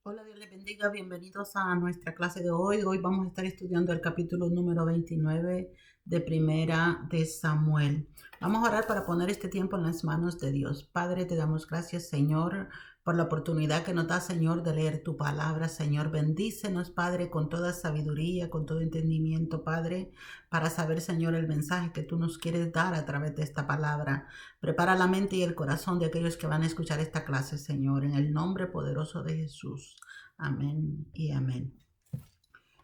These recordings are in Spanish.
Hola, Dios les bendiga. Bienvenidos a nuestra clase de hoy. Hoy vamos a estar estudiando el capítulo número 29 de Primera de Samuel. Vamos a orar para poner este tiempo en las manos de Dios. Padre, te damos gracias, Señor, por la oportunidad que nos da, Señor, de leer tu palabra. Señor, bendícenos, Padre, con toda sabiduría, con todo entendimiento, Padre, para saber, Señor, el mensaje que tú nos quieres dar a través de esta palabra. Prepara la mente y el corazón de aquellos que van a escuchar esta clase, Señor, en el nombre poderoso de Jesús. Amén y amén.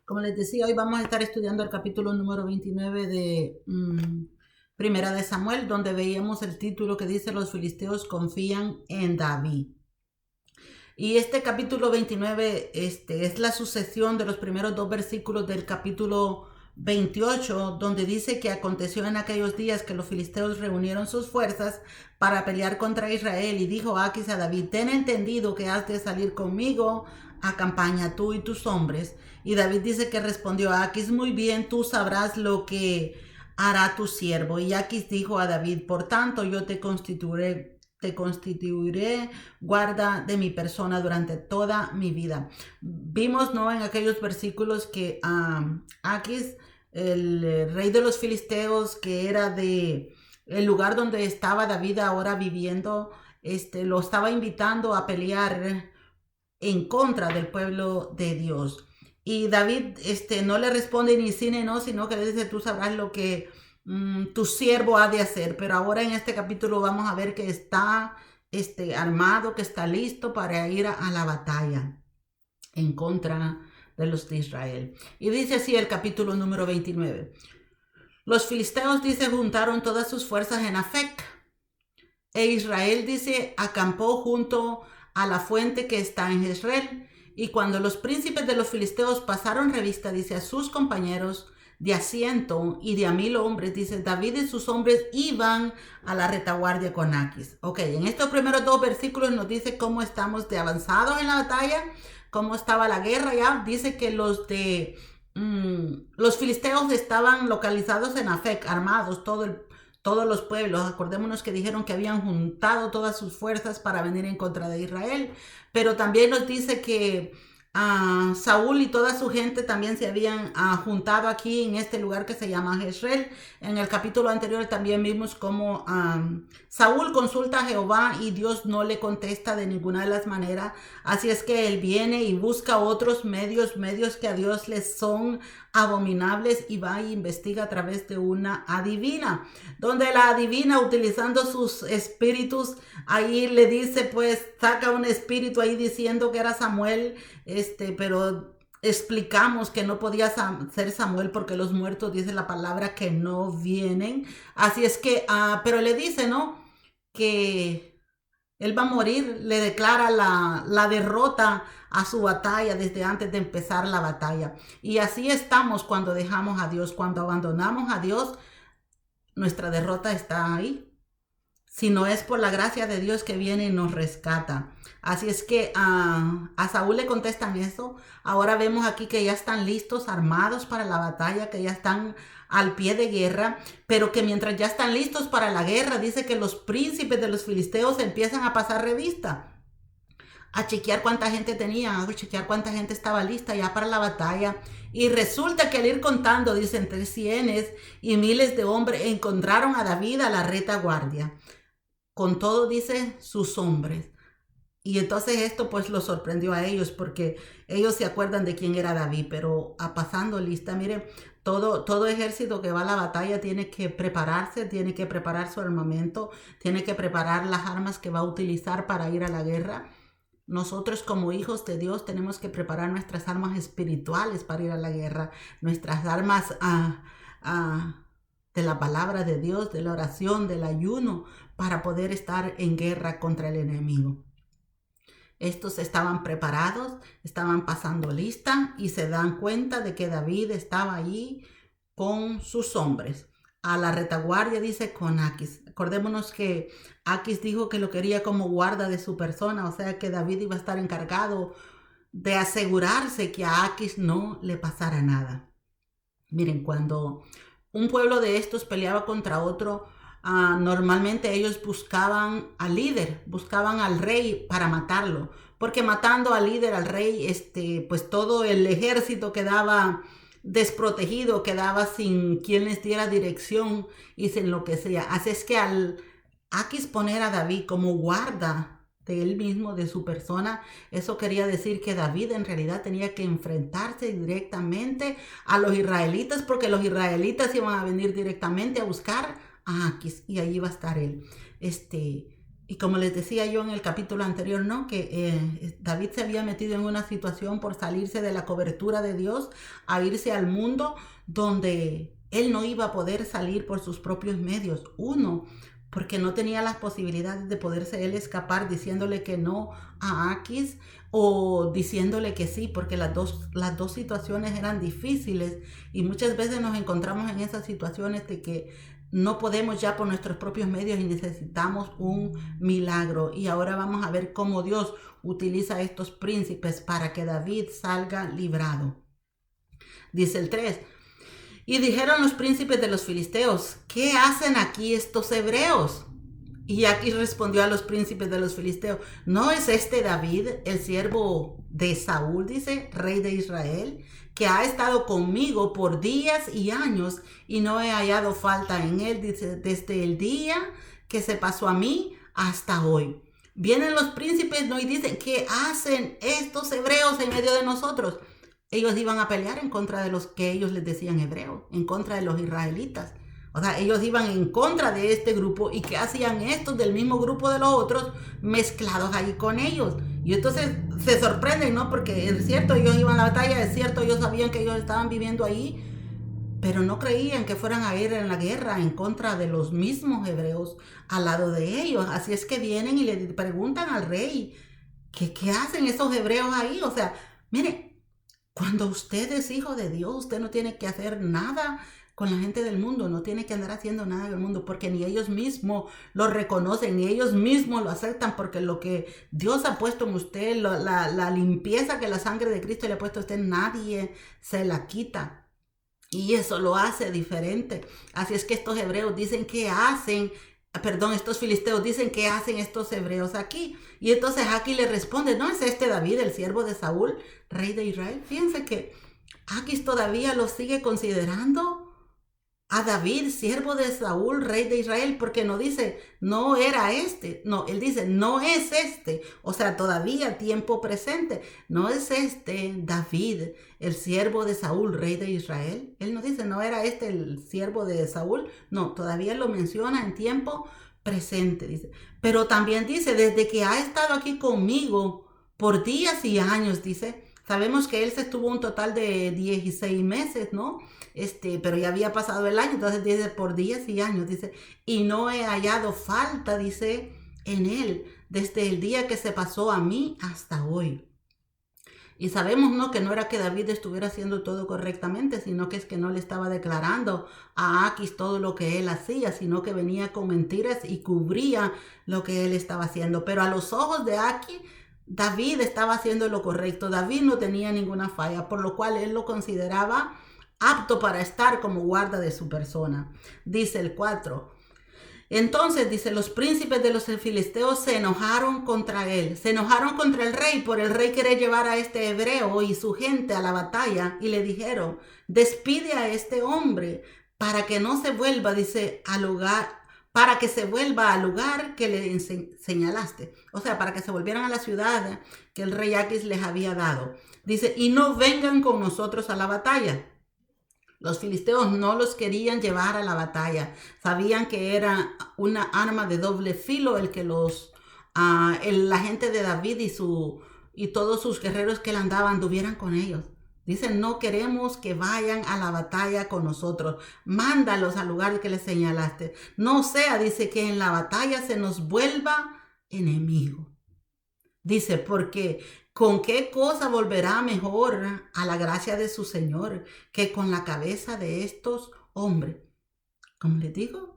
Como les decía, hoy vamos a estar estudiando el capítulo número 29 de Primera de Samuel, donde veíamos el título que dice: Los filisteos confían en David. Y este capítulo 29 es la sucesión de los primeros dos versículos del capítulo 28, donde dice que aconteció en aquellos días que los filisteos reunieron sus fuerzas para pelear contra Israel, y dijo Aquis a David: ten entendido que has de salir conmigo a campaña, tú y tus hombres. Y David dice que respondió a Aquis: muy bien, tú sabrás lo que hará tu siervo. Y Aquis dijo a David: por tanto, yo te constituiré guarda de mi persona durante toda mi vida. Vimos, ¿no?, en aquellos versículos que Aquis, el rey de los filisteos, que era de el lugar donde estaba David ahora viviendo, lo estaba invitando a pelear en contra del pueblo de Dios. Y David no le responde ni sí ni no, sino que le dice: tú sabrás lo que tu siervo ha de hacer. Pero ahora en este capítulo vamos a ver que está armado, que está listo para ir a la batalla en contra de los de Israel. Y dice así el capítulo número 29. Los filisteos, dice, juntaron todas sus fuerzas en Afec, e Israel, dice, acampó junto a la fuente que está en Jezreel. Y cuando los príncipes de los filisteos pasaron revista, dice, a sus compañeros de asiento y de a 1000 hombres, dice, David y sus hombres iban a la retaguardia con Aquis. Ok, en estos primeros dos versículos nos dice cómo estamos de avanzados en la batalla, cómo estaba la guerra ya. Dice que los filisteos estaban localizados en Afec, armados, todos los pueblos. Acordémonos que dijeron que habían juntado todas sus fuerzas para venir en contra de Israel, pero también nos dice que Saúl y toda su gente también se habían juntado aquí en este lugar que se llama Jezreel. En el capítulo anterior también vimos cómo Saúl consulta a Jehová y Dios no le contesta de ninguna de las maneras. Así es que él viene y busca otros medios que a Dios les son abominables, y va e investiga a través de una adivina, donde la adivina, utilizando sus espíritus, ahí le dice, pues saca un espíritu ahí diciendo que era Samuel, pero explicamos que no podía ser Samuel porque los muertos, dice la palabra, que no vienen. Así es que, pero le dice, ¿no?, que él va a morir, le declara la derrota a su batalla desde antes de empezar la batalla. Y así estamos cuando dejamos a Dios, cuando abandonamos a Dios, nuestra derrota está ahí. Si no es por la gracia de Dios que viene y nos rescata. Así es que a Saúl le contestan eso. Ahora vemos aquí que ya están listos, armados para la batalla, que ya están al pie de guerra, pero que mientras ya están listos para la guerra, dice que los príncipes de los filisteos empiezan a pasar revista, a chequear cuánta gente tenían, a chequear cuánta gente estaba lista ya para la batalla. Y resulta que al ir contando, dice, entre cienes y miles de hombres encontraron a David a la retaguardia, con todo, dice, sus hombres. Y entonces esto pues los sorprendió a ellos, porque ellos se acuerdan de quién era David, pero pasando lista, miren, todo ejército que va a la batalla tiene que prepararse, tiene que preparar su armamento, tiene que preparar las armas que va a utilizar para ir a la guerra. Nosotros como hijos de Dios tenemos que preparar nuestras armas espirituales para ir a la guerra, nuestras armas de la palabra de Dios, de la oración, del ayuno, para poder estar en guerra contra el enemigo. Estos estaban preparados, estaban pasando lista y se dan cuenta de que David estaba allí con sus hombres. A la retaguardia, dice, con Aquis. Acordémonos que Aquis dijo que lo quería como guarda de su persona, o sea que David iba a estar encargado de asegurarse que a Aquis no le pasara nada. Miren, cuando un pueblo de estos peleaba contra otro, normalmente ellos buscaban al líder, buscaban al rey para matarlo, porque matando al líder, al rey, pues todo el ejército quedaba desprotegido, quedaba sin quien les diera dirección y sin lo que sea. Así es que al Aquis poner a David como guarda de él mismo, de su persona, eso quería decir que David en realidad tenía que enfrentarse directamente a los israelitas, porque los israelitas iban a venir directamente a buscar a Aquis y allí iba a estar él. Y como les decía yo en el capítulo anterior, ¿no? Que David se había metido en una situación por salirse de la cobertura de Dios a irse al mundo donde él no iba a poder salir por sus propios medios. Uno, porque no tenía las posibilidades de poderse él escapar diciéndole que no a Aquis o diciéndole que sí, porque las dos situaciones eran difíciles y muchas veces nos encontramos en esas situaciones de que no podemos ya por nuestros propios medios y necesitamos un milagro. Y ahora vamos a ver cómo Dios utiliza a estos príncipes para que David salga librado. Dice el 3. Y dijeron los príncipes de los filisteos, ¿qué hacen aquí estos hebreos? Y Aquis respondió a los príncipes de los filisteos, ¿no es este David, el siervo de Saúl, dice, rey de Israel, que ha estado conmigo por días y años y no he hallado falta en él, dice, desde el día que se pasó a mí hasta hoy? Vienen los príncipes, ¿no? Y dicen, ¿qué hacen estos hebreos en medio de nosotros? Ellos iban a pelear en contra de los que ellos les decían hebreos, en contra de los israelitas. O sea, ellos iban en contra de este grupo y ¿qué hacían estos del mismo grupo de los otros mezclados ahí con ellos? Y entonces se sorprenden, ¿no? Porque es cierto, ellos iban a la batalla, es cierto, ellos sabían que ellos estaban viviendo ahí, pero no creían que fueran a ir en la guerra en contra de los mismos hebreos al lado de ellos. Así es que vienen y le preguntan al rey, ¿qué hacen esos hebreos ahí? O sea, mire, cuando usted es hijo de Dios, usted no tiene que hacer nada con la gente del mundo, no tiene que andar haciendo nada del mundo, porque ni ellos mismos lo reconocen, ni ellos mismos lo aceptan, porque lo que Dios ha puesto en usted, la limpieza que la sangre de Cristo le ha puesto a usted, nadie se la quita. Y eso lo hace diferente. Así es que estos hebreos dicen que hacen, estos filisteos dicen que hacen estos hebreos aquí. Y entonces Aquis le responde, ¿no es este David, el siervo de Saúl, rey de Israel? Fíjense que Aquis todavía lo sigue considerando a David, siervo de Saúl, rey de Israel, porque no dice, no era este, no, él dice, no es este, o sea, todavía tiempo presente, no es este David, el siervo de Saúl, rey de Israel. Él no dice, no era este el siervo de Saúl, no, todavía lo menciona en tiempo presente, dice. Pero también dice, desde que ha estado aquí conmigo por días y años, dice. Sabemos que él se estuvo un total de 16 meses, ¿no? Pero ya había pasado el año, entonces dice por días y años, dice, y no he hallado falta, dice, en él, desde el día que se pasó a mí hasta hoy. Y sabemos, ¿no? Que no era que David estuviera haciendo todo correctamente, sino que es que no le estaba declarando a Aquis todo lo que él hacía, sino que venía con mentiras y cubría lo que él estaba haciendo. Pero a los ojos de Aquis, David estaba haciendo lo correcto. David no tenía ninguna falla, por lo cual él lo consideraba apto para estar como guarda de su persona. Dice el 4. Entonces, dice, los príncipes de los filisteos se enojaron contra él. Se enojaron contra el rey por el rey querer llevar a este hebreo y su gente a la batalla. Y le dijeron, despide a este hombre para que no se vuelva, dice, al lugar, para que se vuelva al lugar que le señalaste. O sea, para que se volvieran a la ciudad que el rey Aquis les había dado. Dice, y no vengan con nosotros a la batalla. Los filisteos no los querían llevar a la batalla. Sabían que era una arma de doble filo el que la gente de David y todos sus guerreros que le andaban anduvieran con ellos. Dicen, no queremos que vayan a la batalla con nosotros. Mándalos al lugar que les señalaste. No sea, dice, que en la batalla se nos vuelva enemigo. Dice, porque ¿con qué cosa volverá mejor a la gracia de su Señor que con la cabeza de estos hombres? Como les digo,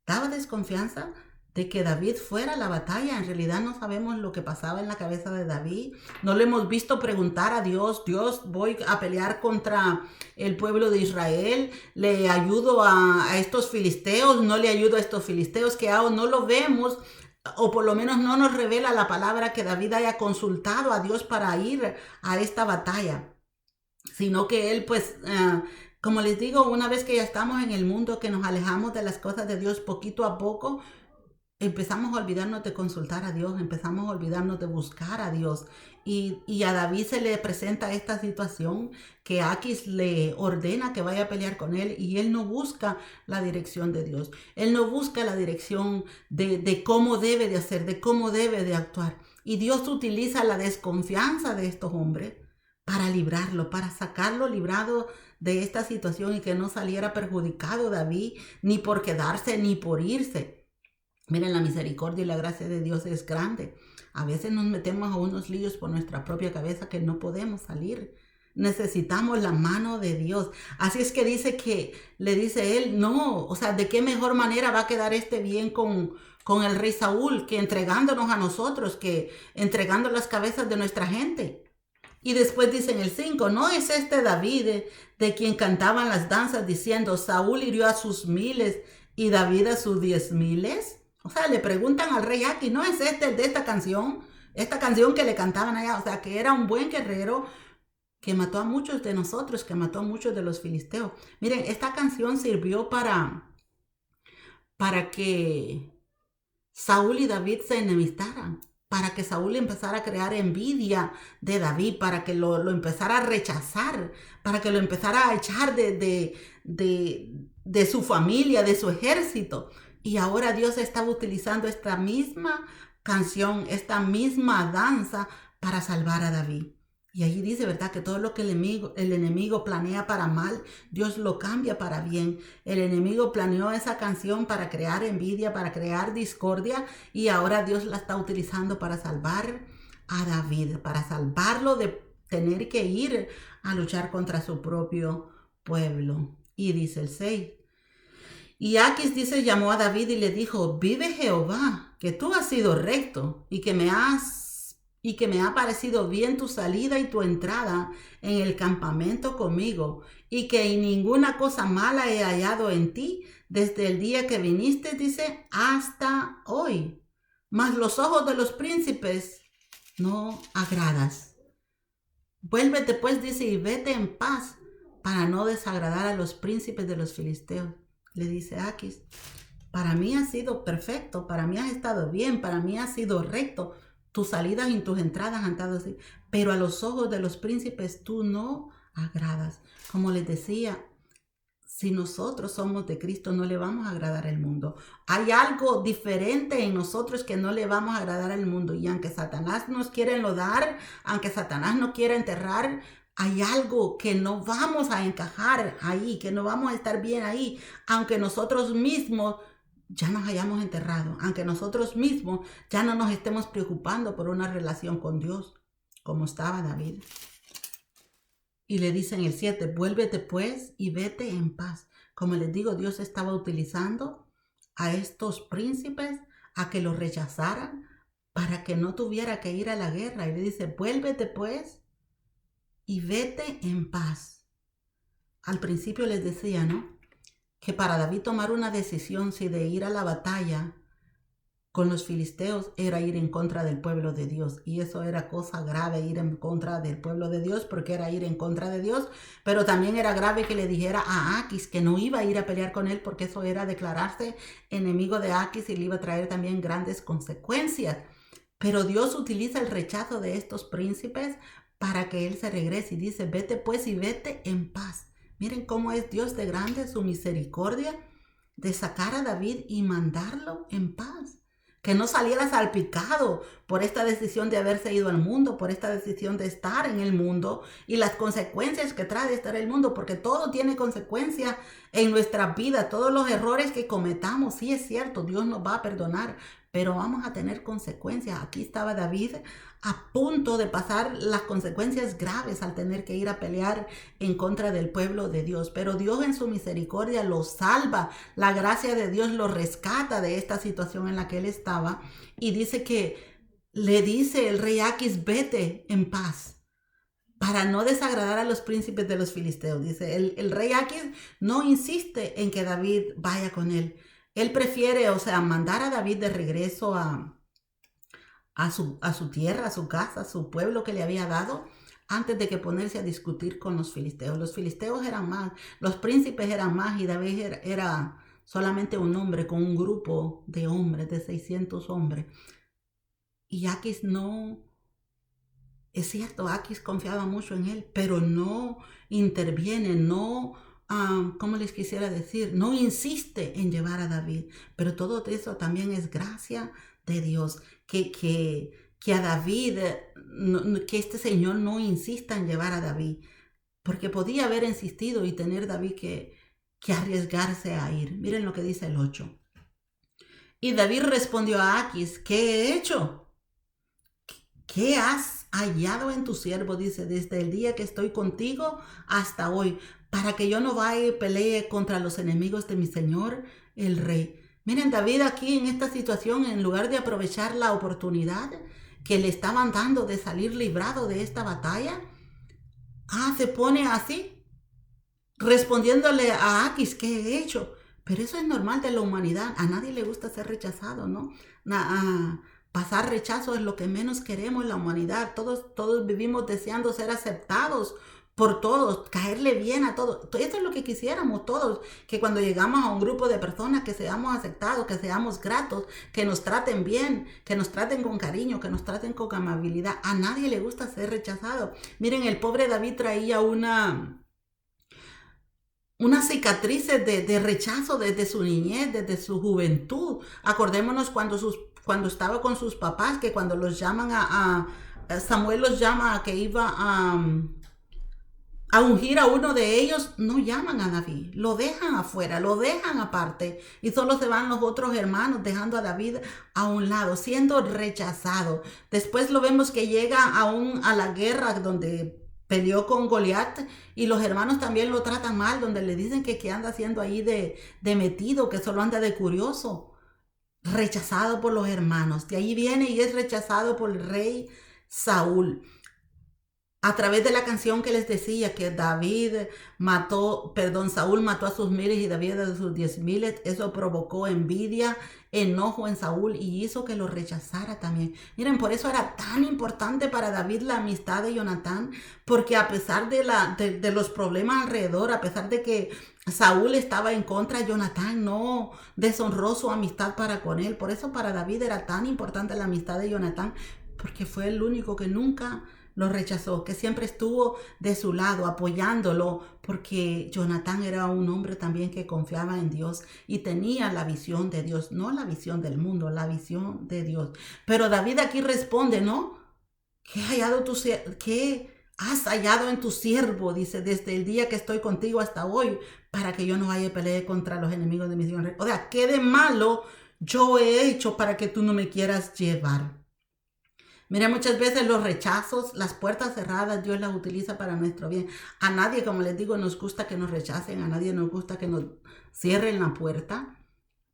daba desconfianza de que David fuera a la batalla. En realidad no sabemos lo que pasaba en la cabeza de David. No le hemos visto preguntar a Dios, voy a pelear contra el pueblo de Israel, le ayudo a estos filisteos, no le ayudo a estos filisteos, ¿qué hago? No lo vemos o por lo menos no nos revela la palabra que David haya consultado a Dios para ir a esta batalla, sino que él pues, como les digo, una vez que ya estamos en el mundo, que nos alejamos de las cosas de Dios poquito a poco, empezamos a olvidarnos de consultar a Dios, empezamos a olvidarnos de buscar a Dios. Y a David se le presenta esta situación que Aquis le ordena que vaya a pelear con él y él no busca la dirección de Dios. Él no busca la dirección de cómo debe de hacer, de cómo debe de actuar. Y Dios utiliza la desconfianza de estos hombres para librarlo, para sacarlo librado de esta situación y que no saliera perjudicado David ni por quedarse ni por irse. Miren, la misericordia y la gracia de Dios es grande. A veces nos metemos a unos líos por nuestra propia cabeza que no podemos salir. Necesitamos la mano de Dios. Así es que le dice él, no, o sea, ¿de qué mejor manera va a quedar este bien con el rey Saúl que entregándonos a nosotros, que entregando las cabezas de nuestra gente? Y después dice en el 5, ¿no es este David de quien cantaban las danzas diciendo, Saúl hirió a sus 1000 y David a sus 10,000? O sea, le preguntan al rey Aquis, ¿no es este el de esta canción? Esta canción que le cantaban allá, o sea, que era un buen guerrero que mató a muchos de nosotros, que mató a muchos de los filisteos. Miren, esta canción sirvió para que Saúl y David se enemistaran, para que Saúl empezara a crear envidia de David, para que lo empezara a rechazar, para que lo empezara a echar de su familia, de su ejército. Y ahora Dios estaba utilizando esta misma canción, esta misma danza para salvar a David. Y allí dice, ¿verdad? Que todo lo que el enemigo planea para mal, Dios lo cambia para bien. El enemigo planeó esa canción para crear envidia, para crear discordia, y ahora Dios la está utilizando para salvar a David, para salvarlo de tener que ir a luchar contra su propio pueblo. Y dice el 6. Y Aquis dice, llamó a David y le dijo, vive Jehová, que tú has sido recto y que me ha parecido bien tu salida y tu entrada en el campamento conmigo, y que ninguna cosa mala he hallado en ti desde el día que viniste, dice, hasta hoy. Mas los ojos de los príncipes no agradas. Vuélvete pues, dice, y vete en paz para no desagradar a los príncipes de los filisteos. Le dice Aquis, para mí ha sido perfecto, para mí has estado bien, para mí ha sido recto. Tus salidas y tus entradas han estado así, pero a los ojos de los príncipes tú no agradas. Como les decía, si nosotros somos de Cristo, no le vamos a agradar al mundo. Hay algo diferente en nosotros que no le vamos a agradar al mundo. Y aunque Satanás nos quiera enlodar, aunque Satanás nos quiera enterrar, hay algo que no vamos a encajar ahí, que no vamos a estar bien ahí, aunque nosotros mismos ya nos hayamos enterrado, aunque nosotros mismos ya no nos estemos preocupando por una relación con Dios, como estaba David. Y le dice en el 7, vuélvete pues y vete en paz. Como les digo, Dios estaba utilizando a estos príncipes a que los rechazaran para que no tuviera que ir a la guerra. Y le dice, vuélvete pues y vete en paz. Al principio les decía, ¿no?, que para David tomar una decisión si de ir a la batalla con los filisteos era ir en contra del pueblo de Dios. Y eso era cosa grave, ir en contra del pueblo de Dios, porque era ir en contra de Dios. Pero también era grave que le dijera a Aquis que no iba a ir a pelear con él, porque eso era declararse enemigo de Aquis y le iba a traer también grandes consecuencias. Pero Dios utiliza el rechazo de estos príncipes para que él se regrese y dice, vete pues y vete en paz. Miren cómo es Dios de grande su misericordia de sacar a David y mandarlo en paz. Que no saliera salpicado por esta decisión de haberse ido al mundo, por esta decisión de estar en el mundo y las consecuencias que trae de estar en el mundo, porque todo tiene consecuencias en nuestra vida. Todos los errores que cometamos, sí es cierto, Dios nos va a perdonar, pero vamos a tener consecuencias. Aquí estaba David a punto de pasar las consecuencias graves al tener que ir a pelear en contra del pueblo de Dios. Pero Dios en su misericordia lo salva. La gracia de Dios lo rescata de esta situación en la que él estaba. Y dice que le dice el rey Aquis, vete en paz, para no desagradar a los príncipes de los filisteos. Dice, el rey Aquis no insiste en que David vaya con él. él prefiere, o sea, mandar a David de regreso a su tierra, a su casa, a su pueblo que le había dado, antes de que ponerse a discutir con los filisteos. Los filisteos eran más, los príncipes eran más, y David era solamente un hombre con un grupo de hombres, de 600 hombres. Y Aquis no, es cierto, Aquis confiaba mucho en él, pero no interviene, no, ¿cómo les quisiera decir? No insiste en llevar a David. Pero todo eso también es gracia de Dios, que a David, que este señor no insista en llevar a David, porque podía haber insistido y tener David que arriesgarse a ir. Miren lo que dice el 8. Y David respondió a Aquis: ¿qué he hecho? ¿Qué has hallado en tu siervo? Dice, desde el día que estoy contigo hasta hoy, para que yo no vaya y pelee contra los enemigos de mi señor, el rey. Miren, David aquí en esta situación, en lugar de aprovechar la oportunidad que le estaban dando de salir librado de esta batalla, se pone así, respondiéndole a Aquis: ¿qué he hecho? Pero eso es normal de la humanidad. A nadie le gusta ser rechazado, ¿no? Pasar rechazo es lo que menos queremos en la humanidad. Todos vivimos deseando ser aceptados por todos, caerle bien a todos. Eso es lo que quisiéramos todos, que cuando llegamos a un grupo de personas que seamos aceptados, que seamos gratos, que nos traten bien, que nos traten con cariño, que nos traten con amabilidad. A nadie le gusta ser rechazado. Miren, el pobre David traía unas cicatrices de rechazo desde su niñez, desde su juventud. Acordémonos cuando estaba con sus papás, que cuando los llaman Samuel los llama a que iba a ungir a uno de ellos, no llaman a David, lo dejan afuera, lo dejan aparte, y solo se van los otros hermanos, dejando a David a un lado, siendo rechazado. Después lo vemos que llega aún a la guerra donde peleó con Goliat, y los hermanos también lo tratan mal, donde le dicen que anda haciendo ahí de metido, que solo anda de curioso. Rechazado por los hermanos. De ahí viene y es rechazado por el rey Saúl. A través de la canción que les decía que Saúl mató a sus miles y David a sus 10,000, eso provocó envidia, enojo en Saúl y hizo que lo rechazara también. Miren, por eso era tan importante para David la amistad de Jonatán, porque a pesar de los problemas alrededor, a pesar de que Saúl estaba en contra, Jonatán no deshonró su amistad para con él. Por eso para David era tan importante la amistad de Jonatán, porque fue el único que nunca lo rechazó, que siempre estuvo de su lado apoyándolo, porque Jonatán era un hombre también que confiaba en Dios y tenía la visión de Dios, no la visión del mundo, la visión de Dios. Pero David aquí responde, ¿no? ¿Qué has hallado en tu siervo? Dice, desde el día que estoy contigo hasta hoy, para que yo no vaya a pelear contra los enemigos de mi Señor. O sea, ¿qué de malo yo he hecho para que tú no me quieras llevar? Mira, muchas veces los rechazos, las puertas cerradas, Dios las utiliza para nuestro bien. A nadie, como les digo, nos gusta que nos rechacen, a nadie nos gusta que nos cierren la puerta.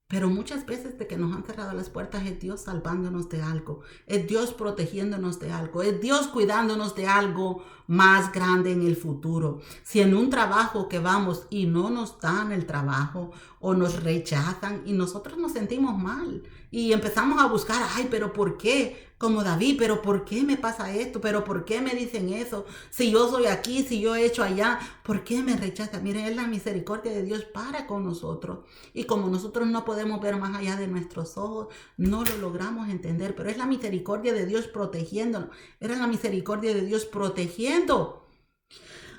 Pero muchas veces de que nos han cerrado las puertas es Dios salvándonos de algo, es Dios protegiéndonos de algo, es Dios cuidándonos de algo más grande en el futuro. Si en un trabajo que vamos y no nos dan el trabajo o nos rechazan y nosotros nos sentimos mal y empezamos a buscar, pero ¿por qué? Como David, pero ¿por qué me pasa esto? ¿Pero por qué me dicen eso? Si yo soy aquí, si yo he hecho allá, ¿por qué me rechazan? Miren, es la misericordia de Dios para con nosotros. Y como nosotros no podemos ver más allá de nuestros ojos, no lo logramos entender. Pero es la misericordia de Dios protegiéndonos. Era la misericordia de Dios protegiendo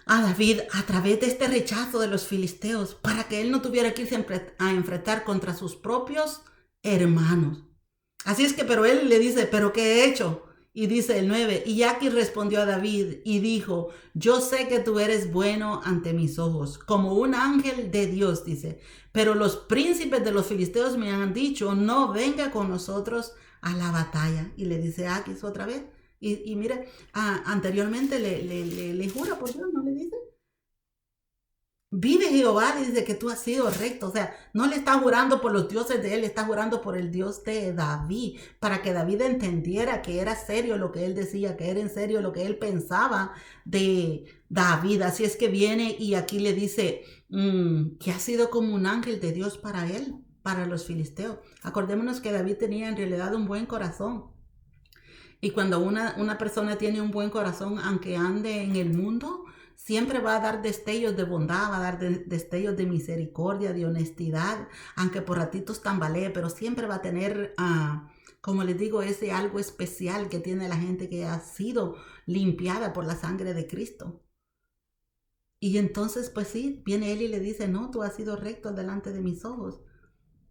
a David a través de este rechazo de los filisteos, para que él no tuviera que irse a enfrentar contra sus propios hermanos. Así es que, pero él le dice, ¿pero qué he hecho? Y dice el 9, y Aquis respondió a David y dijo, yo sé que tú eres bueno ante mis ojos, como un ángel de Dios, dice, pero los príncipes de los filisteos me han dicho, no venga con nosotros a la batalla. Y le dice a Aquis otra vez, y mire, anteriormente le jura por Dios, ¿no le dice? Vive Jehová, dice que tú has sido recto. O sea, no le está jurando por los dioses de él, le está jurando por el Dios de David, para que David entendiera que era serio lo que él decía, que era en serio lo que él pensaba de David. Así es que viene y aquí le dice que ha sido como un ángel de Dios para él. para los filisteos. Acordémonos que David tenía en realidad un buen corazón. Y cuando una persona tiene un buen corazón, aunque ande en el mundo, siempre va a dar destellos de bondad, va a dar destellos de misericordia, de honestidad, aunque por ratitos tambalee, pero siempre va a tener, como les digo, ese algo especial que tiene la gente que ha sido limpiada por la sangre de Cristo. Y entonces, pues sí, viene él y le dice, no, tú has sido recto delante de mis ojos.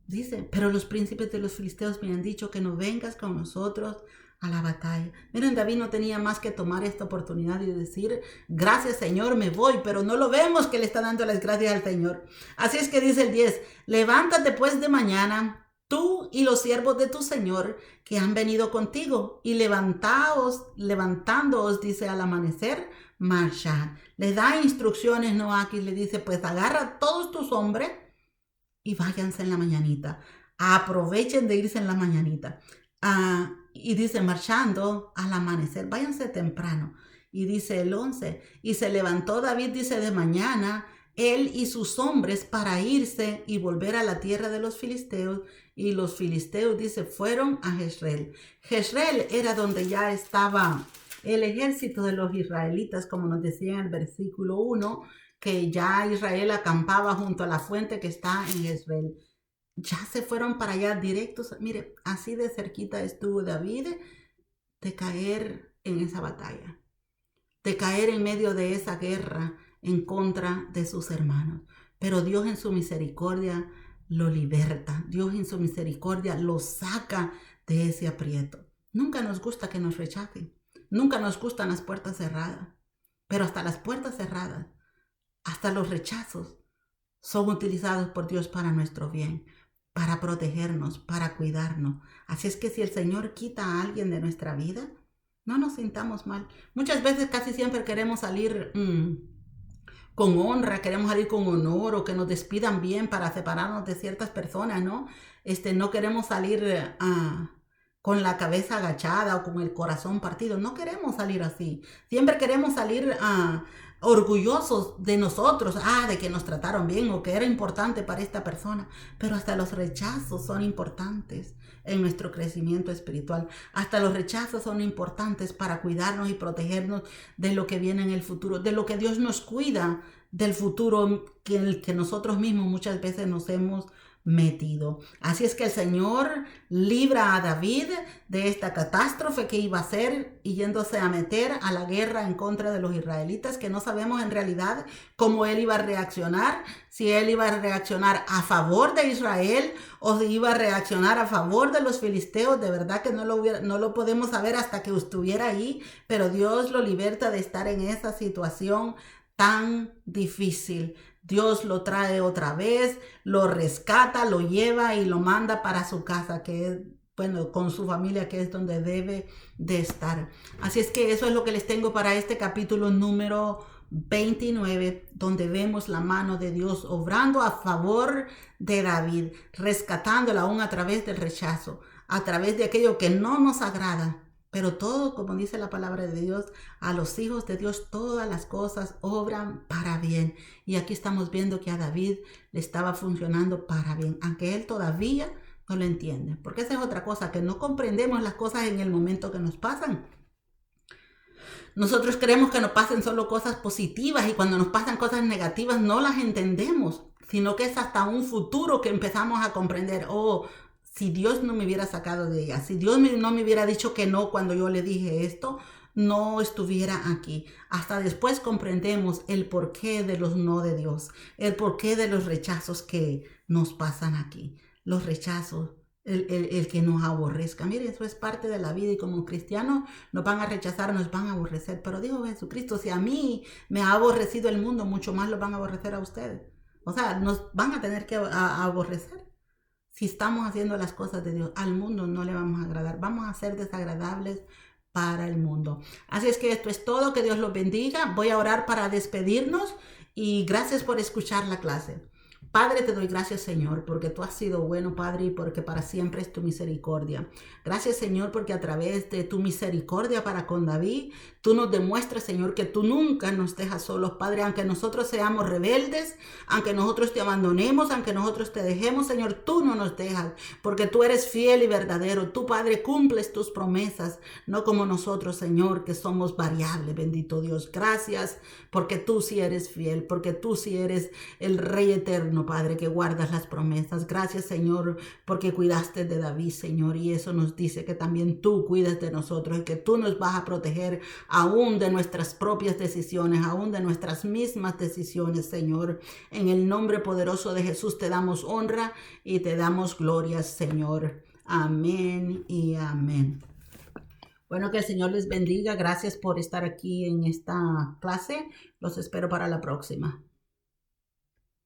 Dice, pero los príncipes de los filisteos me han dicho que no vengas con nosotros a la batalla. Miren, David no tenía más que tomar esta oportunidad y decir, gracias Señor, me voy, pero no lo vemos que le está dando las gracias al Señor. Así es que dice el 10, levántate pues de mañana, tú y los siervos de tu Señor que han venido contigo, y levantándoos, dice, al amanecer, marchad. Le da instrucciones, ¿no? Aquí le dice, pues agarra todos tus hombres y váyanse en la mañanita. Aprovechen de irse en la mañanita. Y dice, marchando al amanecer, váyanse temprano. Y dice el 11, y se levantó David, dice, de mañana, él y sus hombres para irse y volver a la tierra de los filisteos. Y los filisteos, dice, fueron a Jezreel. Jezreel era donde ya estaba el ejército de los israelitas, como nos decía en el versículo 1, que ya Israel acampaba junto a la fuente que está en Jezreel. Ya se fueron para allá directos. Mire, así de cerquita estuvo David de caer en esa batalla, de caer en medio de esa guerra en contra de sus hermanos. Pero Dios en su misericordia lo liberta. Dios en su misericordia lo saca de ese aprieto. Nunca nos gusta que nos rechacen. Nunca nos gustan las puertas cerradas. Pero hasta las puertas cerradas, hasta los rechazos, son utilizados por Dios para nuestro bien, para protegernos, para cuidarnos. Así es que si el Señor quita a alguien de nuestra vida, no nos sintamos mal. Muchas veces, casi siempre queremos salir con honra, queremos salir con honor, o que nos despidan bien para separarnos de ciertas personas, ¿no? No queremos salir con la cabeza agachada o con el corazón partido. No queremos salir así. Siempre queremos salir orgullosos de nosotros, de que nos trataron bien o que era importante para esta persona. Pero hasta los rechazos son importantes en nuestro crecimiento espiritual. Hasta los rechazos son importantes para cuidarnos y protegernos de lo que viene en el futuro, de lo que Dios nos cuida del futuro que nosotros mismos muchas veces nos hemos metido. Así es que el Señor libra a David de esta catástrofe que iba a ser, y yéndose a meter a la guerra en contra de los israelitas, que no sabemos en realidad cómo él iba a reaccionar, si él iba a reaccionar a favor de Israel o si iba a reaccionar a favor de los filisteos. De verdad que no lo podemos saber hasta que estuviera ahí, pero Dios lo liberta de estar en esa situación tan difícil. Dios lo trae otra vez, lo rescata, lo lleva y lo manda para su casa, que es, bueno, con su familia, que es donde debe de estar. Así es que eso es lo que les tengo para este capítulo número 29, donde vemos la mano de Dios obrando a favor de David, rescatándola aún a través del rechazo, a través de aquello que no nos agrada. Pero todo, como dice la palabra de Dios, a los hijos de Dios todas las cosas obran para bien. Y aquí estamos viendo que a David le estaba funcionando para bien, aunque él todavía no lo entiende. Porque esa es otra cosa, que no comprendemos las cosas en el momento que nos pasan. Nosotros creemos que nos pasen solo cosas positivas, y cuando nos pasan cosas negativas no las entendemos, sino que es hasta un futuro que empezamos a comprender, si Dios no me hubiera sacado de ella, si Dios no me hubiera dicho que no cuando yo le dije esto, no estuviera aquí. Hasta después comprendemos el porqué de los no de Dios, el porqué de los rechazos que nos pasan aquí. Los rechazos, el que nos aborrezca. Miren, eso es parte de la vida, y como cristianos nos van a rechazar, nos van a aborrecer. Pero dijo Jesucristo, si a mí me ha aborrecido el mundo, mucho más lo van a aborrecer a ustedes. O sea, nos van a tener que aborrecer. Si estamos haciendo las cosas de Dios, al mundo no le vamos a agradar. Vamos a ser desagradables para el mundo. Así es que esto es todo. Que Dios los bendiga. Voy a orar para despedirnos y gracias por escuchar la clase. Padre, te doy gracias, Señor, porque tú has sido bueno, Padre, y porque para siempre es tu misericordia. Gracias, Señor, porque a través de tu misericordia para con David, tú nos demuestras, Señor, que tú nunca nos dejas solos, Padre, aunque nosotros seamos rebeldes, aunque nosotros te abandonemos, aunque nosotros te dejemos, Señor, tú no nos dejas, porque tú eres fiel y verdadero. Tú, Padre, cumples tus promesas, no como nosotros, Señor, que somos variables, bendito Dios. Gracias, porque tú sí eres fiel, porque tú sí eres el Rey eterno, Padre, que guardas las promesas. Gracias, Señor, porque cuidaste de David, Señor, y eso nos dice que también tú cuidas de nosotros y que tú nos vas a proteger aún de nuestras propias decisiones, aún de nuestras mismas decisiones, Señor. En el nombre poderoso de Jesús te damos honra y te damos gloria, Señor. Amén y amén. Bueno, que el Señor les bendiga. Gracias por estar aquí en esta clase. Los espero para la próxima.